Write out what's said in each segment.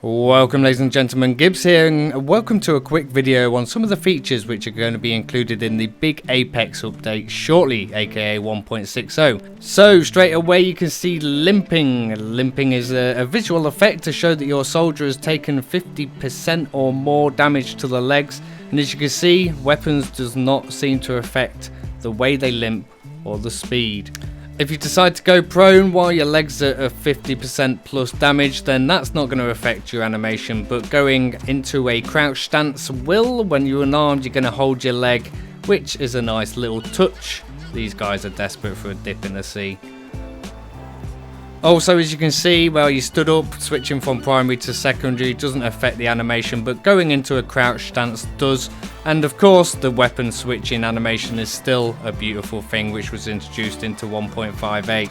Welcome ladies and gentlemen, Gibbs here, and welcome to a quick video on some of the features which are going to be included in the big Apex update shortly, aka 1.60. So straight away you can see Limping. Limping is a visual effect to show that your soldier has taken 50% or more damage to the legs, and as you can see, weapons does not seem to affect the way they limp or the speed. If you decide to go prone while your legs are 50% plus damage, then that's not going to affect your animation, but going into a crouch stance will. When you're unarmed, you're going to hold your leg, which is a nice little touch. These guys are desperate for a dip in the sea. Also, as you can see, while you stood up, switching from primary to secondary doesn't affect the animation, but going into a crouch stance does. And of course, the weapon switching animation is still a beautiful thing, which was introduced into 1.58.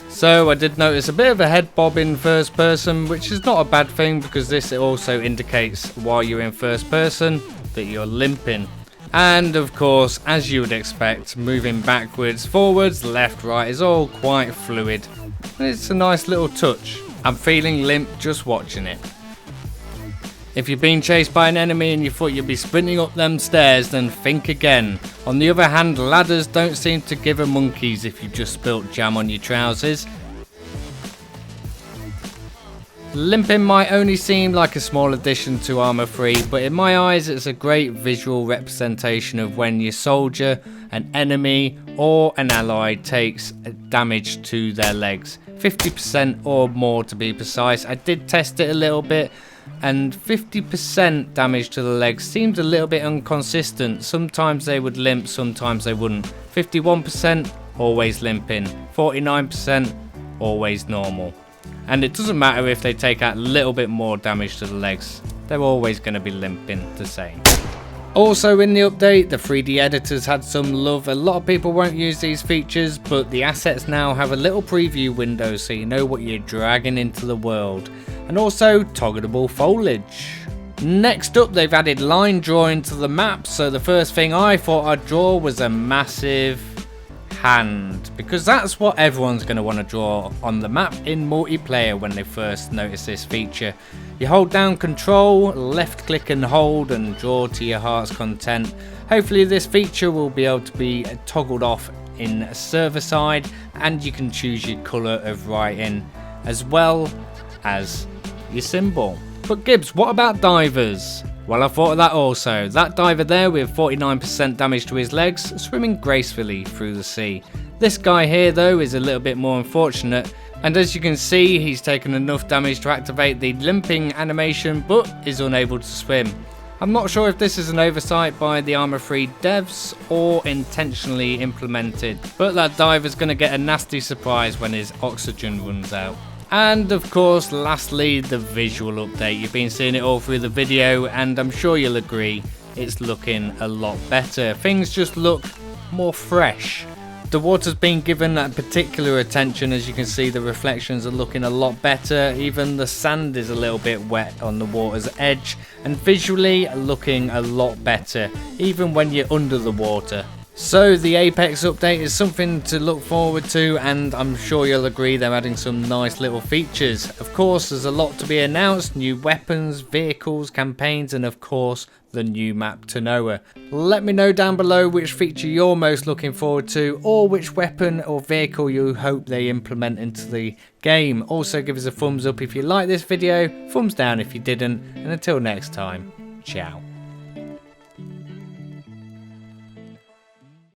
So I did notice a bit of a head bob in first person, which is not a bad thing because this also indicates while you're in first person that you're limping. And of course, as you would expect, moving backwards, forwards, left, right is all quite fluid. It's a nice little touch. I'm feeling limp just watching it. If you're being chased by an enemy and you thought you'd be sprinting up them stairs, then think again. On the other hand, ladders don't seem to give a monkeys if you just spilt jam on your trousers. Limping might only seem like a small addition to Arma 3, but in my eyes it's a great visual representation of when your soldier, an enemy or an ally takes damage to their legs. 50% or more to be precise. I did test it a little bit, and 50% damage to the legs seems a little bit inconsistent. Sometimes they would limp, sometimes they wouldn't. 51% always limping, 49% always normal. And it doesn't matter if they take a little bit more damage to the legs, they're always going to be limping the same. Also in the update, the 3D editors had some love. A lot of people won't use these features, but the assets now have a little preview window so you know what you're dragging into the world. And also toggleable foliage. Next up, they've added line drawing to the map, so the first thing I thought I'd draw was a massive hand, because that's what everyone's going to want to draw on the map in multiplayer when they first notice this feature. You hold down control, left click and hold, and draw to your heart's content. Hopefully this feature will be able to be toggled off in server side, and you can choose your colour of writing as well as your symbol. But Gibbs, what about divers? Well, I thought of that also. That diver there with 49% damage to his legs, swimming gracefully through the sea. This guy here though is a little bit more unfortunate, and as you can see he's taken enough damage to activate the limping animation but is unable to swim. I'm not sure if this is an oversight by the Arma 3 devs or intentionally implemented, but that diver's going to get a nasty surprise when his oxygen runs out. And of course, lastly, the visual update. You've been seeing it all through the video, and I'm sure you'll agree it's looking a lot better. Things just look more fresh. The water's been given that particular attention. As you can see, the reflections are looking a lot better. Even the sand is a little bit wet on the water's edge, and visually looking a lot better, even when you're under the water. So the Apex update is something to look forward to, and I'm sure you'll agree they're adding some nice little features. Of course, there's a lot to be announced: new weapons, vehicles, campaigns, and of course the new map Tanoa. Let me know down below which feature you're most looking forward to, or which weapon or vehicle you hope they implement into the game. Also give us a thumbs up if you like this video, thumbs down if you didn't, and until next time, ciao.